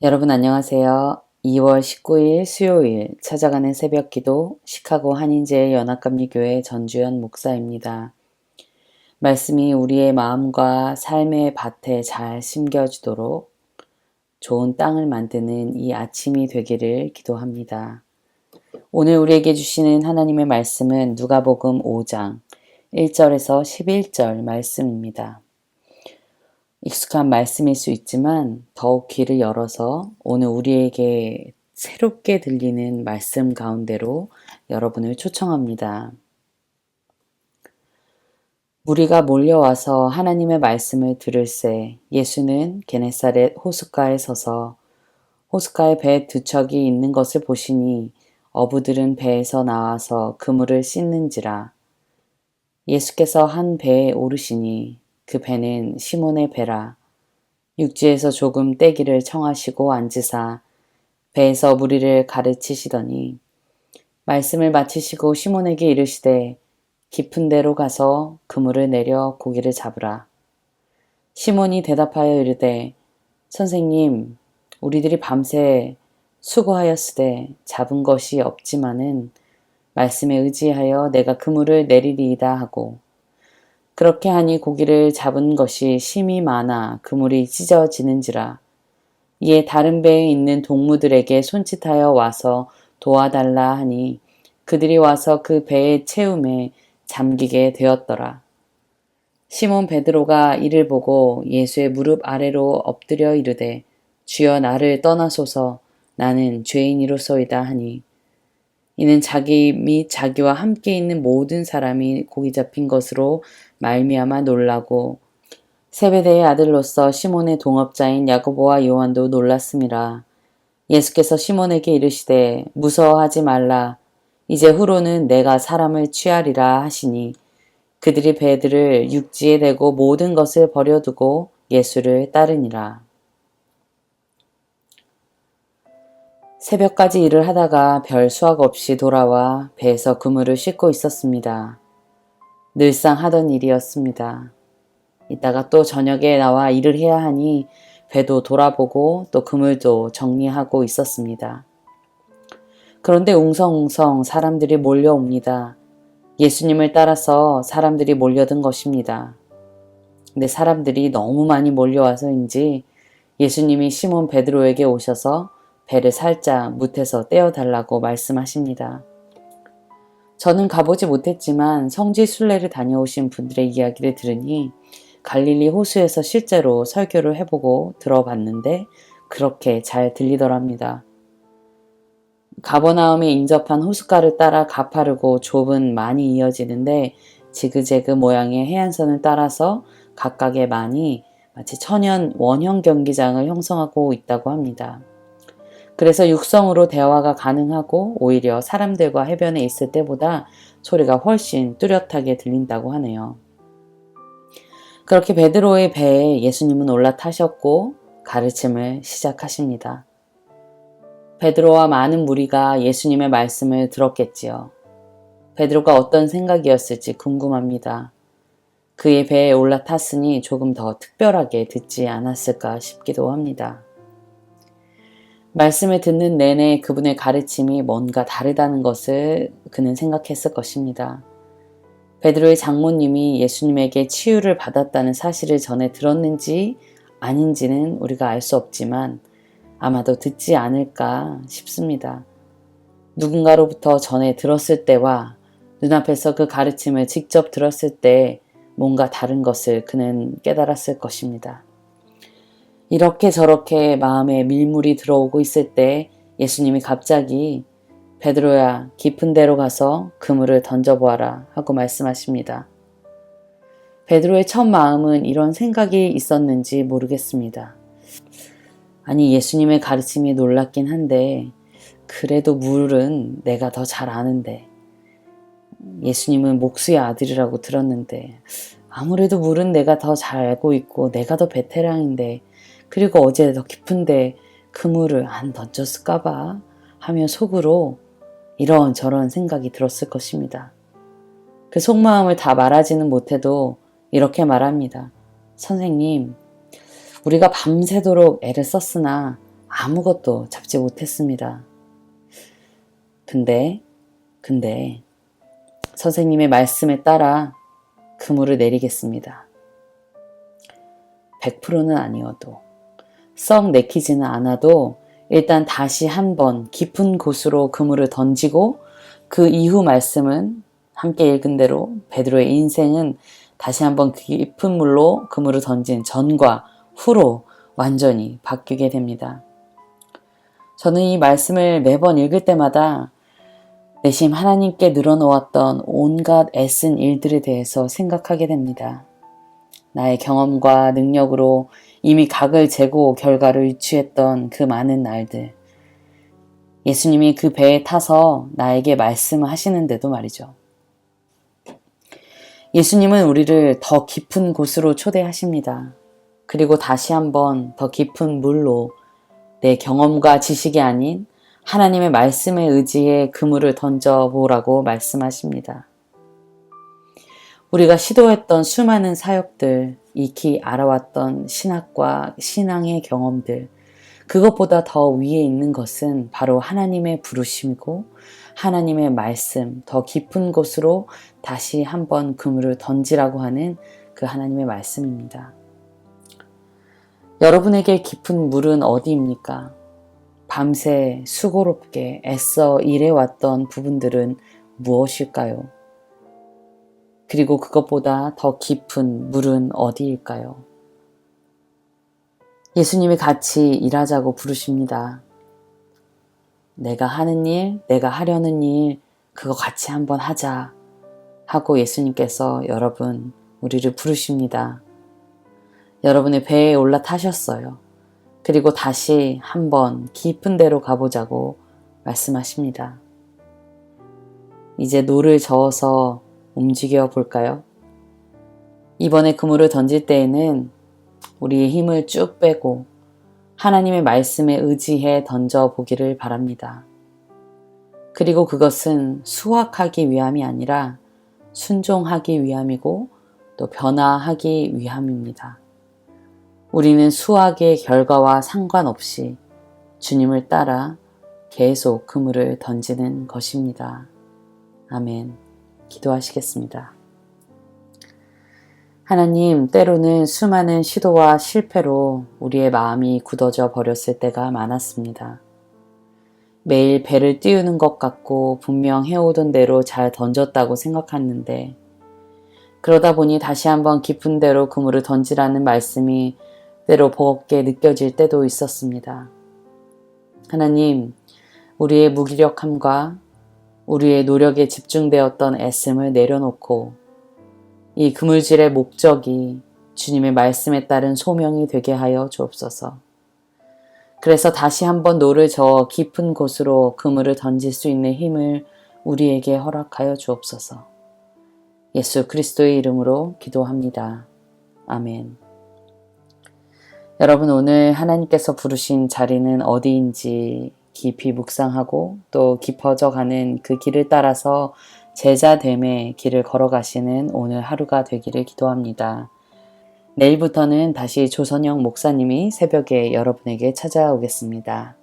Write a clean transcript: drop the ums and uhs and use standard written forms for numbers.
여러분 안녕하세요. 2월 19일 수요일 찾아가는 새벽기도 시카고 한인제일 연합감리교회 전주현 목사입니다. 말씀이 우리의 마음과 삶의 밭에 잘 심겨지도록 좋은 땅을 만드는 이 아침이 되기를 기도합니다. 오늘 우리에게 주시는 하나님의 말씀은 누가복음 5장 1절에서 11절 말씀입니다. 익숙한 말씀일 수 있지만 더욱 귀를 열어서 오늘 우리에게 새롭게 들리는 말씀 가운데로 여러분을 초청합니다. 무리가 몰려와서 하나님의 말씀을 들을새 예수는 게네사렛 호숫가에 서서 호숫가에 배 두 척이 있는 것을 보시니 어부들은 배에서 나와서 그물을 씻는지라. 예수께서 한 배에 오르시니 그 배는 시몬의 배라. 육지에서 조금 떼기를 청하시고 앉으사 배에서 무리를 가르치시더니 말씀을 마치시고 시몬에게 이르시되 깊은 데로 가서 그물을 내려 고기를 잡으라. 시몬이 대답하여 이르되 선생님 우리들이 밤새 수고하였으되 잡은 것이 없지만은 말씀에 의지하여 내가 그물을 내리리이다 하고 그렇게 하니 고기를 잡은 것이 심이 많아 그물이 찢어지는지라. 이에 다른 배에 있는 동무들에게 손짓하여 와서 도와달라 하니 그들이 와서 그 배의 채움에 잠기게 되었더라. 시몬 베드로가 이를 보고 예수의 무릎 아래로 엎드려 이르되 주여 나를 떠나소서 나는 죄인이로소이다 하니 이는 자기 및 자기와 함께 있는 모든 사람이 고기 잡힌 것으로 말미암아 놀라고 세베대의 아들로서 시몬의 동업자인 야고보와 요한도 놀랐음이라. 예수께서 시몬에게 이르시되 무서워하지 말라. 이제 후로는 내가 사람을 취하리라 하시니 그들이 배들을 육지에 대고 모든 것을 버려두고 예수를 따르니라. 새벽까지 일을 하다가 별 수확 없이 돌아와 배에서 그물을 씻고 있었습니다. 늘상 하던 일이었습니다. 이따가 또 저녁에 나와 일을 해야 하니 배도 돌아보고 또 그물도 정리하고 있었습니다. 그런데 웅성웅성 사람들이 몰려옵니다. 예수님을 따라서 사람들이 몰려든 것입니다. 근데 사람들이 너무 많이 몰려와서인지 예수님이 시몬 베드로에게 오셔서 배를 살짝 무태서 떼어달라고 말씀하십니다. 저는 가보지 못했지만 성지 순례를 다녀오신 분들의 이야기를 들으니 갈릴리 호수에서 실제로 설교를 해보고 들어봤는데 그렇게 잘 들리더랍니다. 가버나움에 인접한 호숫가를 따라 가파르고 좁은 만이 이어지는데 지그재그 모양의 해안선을 따라서 각각의 만이 마치 천연 원형 경기장을 형성하고 있다고 합니다. 그래서 육성으로 대화가 가능하고 오히려 사람들과 해변에 있을 때보다 소리가 훨씬 뚜렷하게 들린다고 하네요. 그렇게 베드로의 배에 예수님은 올라타셨고 가르침을 시작하십니다. 베드로와 많은 무리가 예수님의 말씀을 들었겠지요. 베드로가 어떤 생각이었을지 궁금합니다. 그의 배에 올라탔으니 조금 더 특별하게 듣지 않았을까 싶기도 합니다. 말씀을 듣는 내내 그분의 가르침이 뭔가 다르다는 것을 그는 생각했을 것입니다. 베드로의 장모님이 예수님에게 치유를 받았다는 사실을 전에 들었는지 아닌지는 우리가 알 수 없지만 아마도 듣지 않을까 싶습니다. 누군가로부터 전에 들었을 때와 눈앞에서 그 가르침을 직접 들었을 때 뭔가 다른 것을 그는 깨달았을 것입니다. 이렇게 저렇게 마음에 밀물이 들어오고 있을 때 예수님이 갑자기 베드로야 깊은 데로 가서 그물을 던져보아라 하고 말씀하십니다. 베드로의 첫 마음은 이런 생각이 있었는지 모르겠습니다. 아니 예수님의 가르침이 놀랍긴 한데 그래도 물은 내가 더 잘 아는데 예수님은 목수의 아들이라고 들었는데 아무래도 물은 내가 더 잘 알고 있고 내가 더 베테랑인데 그리고 어제 더 깊은데 그물을 안 던졌을까봐 하며 속으로 이런저런 생각이 들었을 것입니다. 그 속마음을 다 말하지는 못해도 이렇게 말합니다. 선생님, 우리가 밤새도록 애를 썼으나 아무것도 잡지 못했습니다. 근데 선생님의 말씀에 따라 그물을 내리겠습니다. 100%는 아니어도 썩 내키지는 않아도 일단 다시 한번 깊은 곳으로 그물을 던지고 그 이후 말씀은 함께 읽은 대로 베드로의 인생은 다시 한번 깊은 물로 그물을 던진 전과 후로 완전히 바뀌게 됩니다. 저는 이 말씀을 매번 읽을 때마다 내심 하나님께 늘어놓았던 온갖 애쓴 일들에 대해서 생각하게 됩니다. 나의 경험과 능력으로 이미 각을 재고 결과를 유추했던 그 많은 날들. 예수님이 그 배에 타서 나에게 말씀하시는데도 말이죠. 예수님은 우리를 더 깊은 곳으로 초대하십니다. 그리고 다시 한번 더 깊은 물로 내 경험과 지식이 아닌 하나님의 말씀에 의지해 그물을 던져보라고 말씀하십니다. 우리가 시도했던 수많은 사역들, 익히 알아왔던 신학과 신앙의 경험들, 그것보다 더 위에 있는 것은 바로 하나님의 부르심이고 하나님의 말씀, 더 깊은 곳으로 다시 한번 그물을 던지라고 하는 그 하나님의 말씀입니다. 여러분에게 깊은 물은 어디입니까? 밤새 수고롭게 애써 일해왔던 부분들은 무엇일까요? 그리고 그것보다 더 깊은 물은 어디일까요? 예수님이 같이 일하자고 부르십니다. 내가 하는 일, 내가 하려는 일, 그거 같이 한번 하자 하고 예수님께서 여러분, 우리를 부르십니다. 여러분의 배에 올라타셨어요. 그리고 다시 한번 깊은 데로 가보자고 말씀하십니다. 이제 노를 저어서 움직여 볼까요? 이번에 그물을 던질 때에는 우리의 힘을 쭉 빼고 하나님의 말씀에 의지해 던져 보기를 바랍니다. 그리고 그것은 수확하기 위함이 아니라 순종하기 위함이고 또 변화하기 위함입니다. 우리는 수확의 결과와 상관없이 주님을 따라 계속 그물을 던지는 것입니다. 아멘. 기도하시겠습니다. 하나님, 때로는 수많은 시도와 실패로 우리의 마음이 굳어져 버렸을 때가 많았습니다. 매일 배를 띄우는 것 같고 분명 해오던 대로 잘 던졌다고 생각했는데 그러다 보니 다시 한번 깊은 데로 그물을 던지라는 말씀이 때로 버겁게 느껴질 때도 있었습니다. 하나님, 우리의 무기력함과 우리의 노력에 집중되었던 애씀을 내려놓고 이 그물질의 목적이 주님의 말씀에 따른 소명이 되게 하여 주옵소서. 그래서 다시 한번 노를 저어 깊은 곳으로 그물을 던질 수 있는 힘을 우리에게 허락하여 주옵소서. 예수 그리스도의 이름으로 기도합니다. 아멘. 여러분, 오늘 하나님께서 부르신 자리는 어디인지 깊이 묵상하고 또 깊어져 가는 그 길을 따라서 제자됨의 길을 걸어가시는 오늘 하루가 되기를 기도합니다. 내일부터는 다시 조선영 목사님이 새벽에 여러분에게 찾아오겠습니다.